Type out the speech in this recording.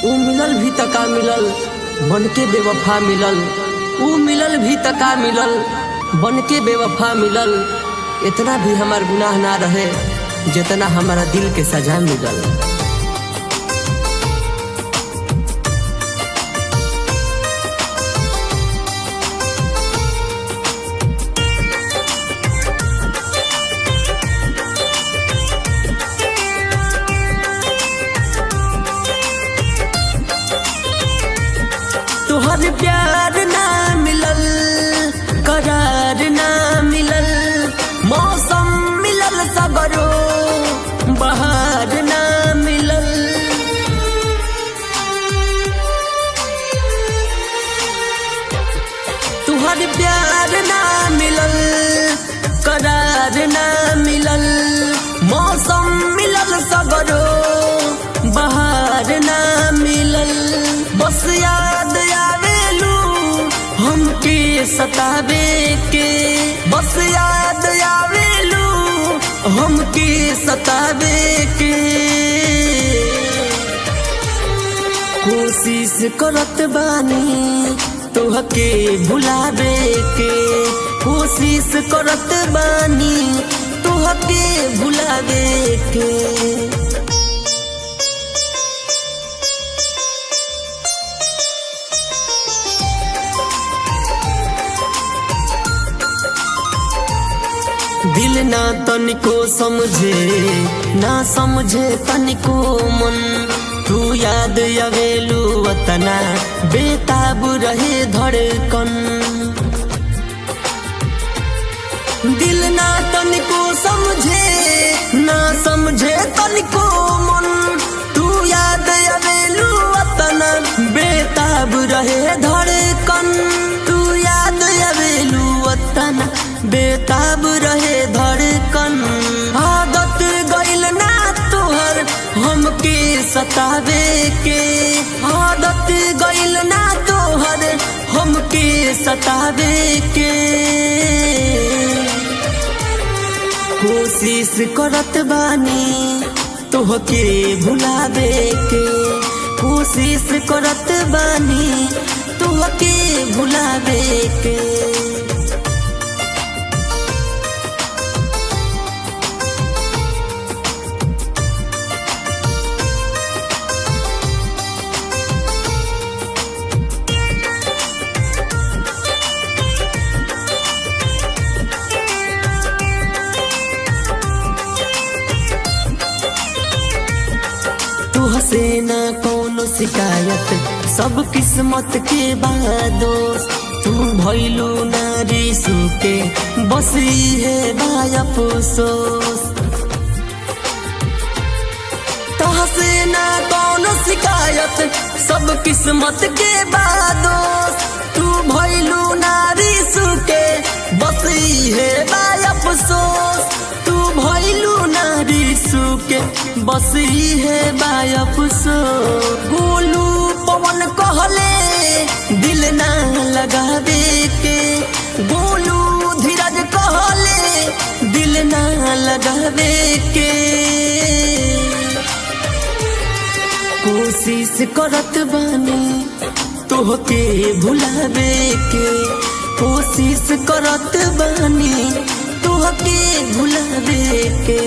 ऊ मिलल भी तका मिलल बन के बेवफा मिलल। ऊ मिलल भी तका मिलल बन के बेवफा मिलल। इतना भी हमार गुनाह ना रहे जितना हमारा दिल के सजा मिलल। तुहर प्यार ना मिलल, करार ना मिलल, मौसम मिलल सगरो बहार ना मिलल। तुहर प्यार ना मिलल, करार ना मिलल, मौसम मिलल सगरो बहार ना मिलल। बस याद आवेलू हमके सतावे के, बस याद आवेलू हमके सतावे के। कोशिश करत बानी तोहके भुलावे के, कोशिश करत बानी तोहके भुलावे के। दिल ना तनिको समझे, ना समझे तनिको मन। तू याद आवेलू वतना बेताब रहे धड़कन। दिल ना तनिको समझे, ना समझे तनिको मन। तू याद आवेलू वतना बेताब रहे धड़कन। तू याद आवेलू वतना बेताब रहे धड़कन। आदत गइल ना तोहर हमके सतावे के, आदत गइल ना तोहर हमके सतावे के। कोशिश करत बानी तोहके भुलावे के, कोशिश करत बानी तोहके भुलावे के। तुहसे ना कोनो शिकायत, सब किस्मत के बादोस। तू भइलू नारी सुके बस है बाय अफसोस। तुहसे ना कोनो शिकायत, सब किस्मत के बादोस। तू भइलू नारी सुके बस है बाय अफसोस। तू भइलू नारी सुके बस है बाय अफसोस। गोलू पवन कहले दिल ना लगावे के, गोलू धीरज कहले दिल ना लगावे के। कोशिश करत बानी तोहके भुलावे के, कोशिश करत बानी तोहके भुलावे के।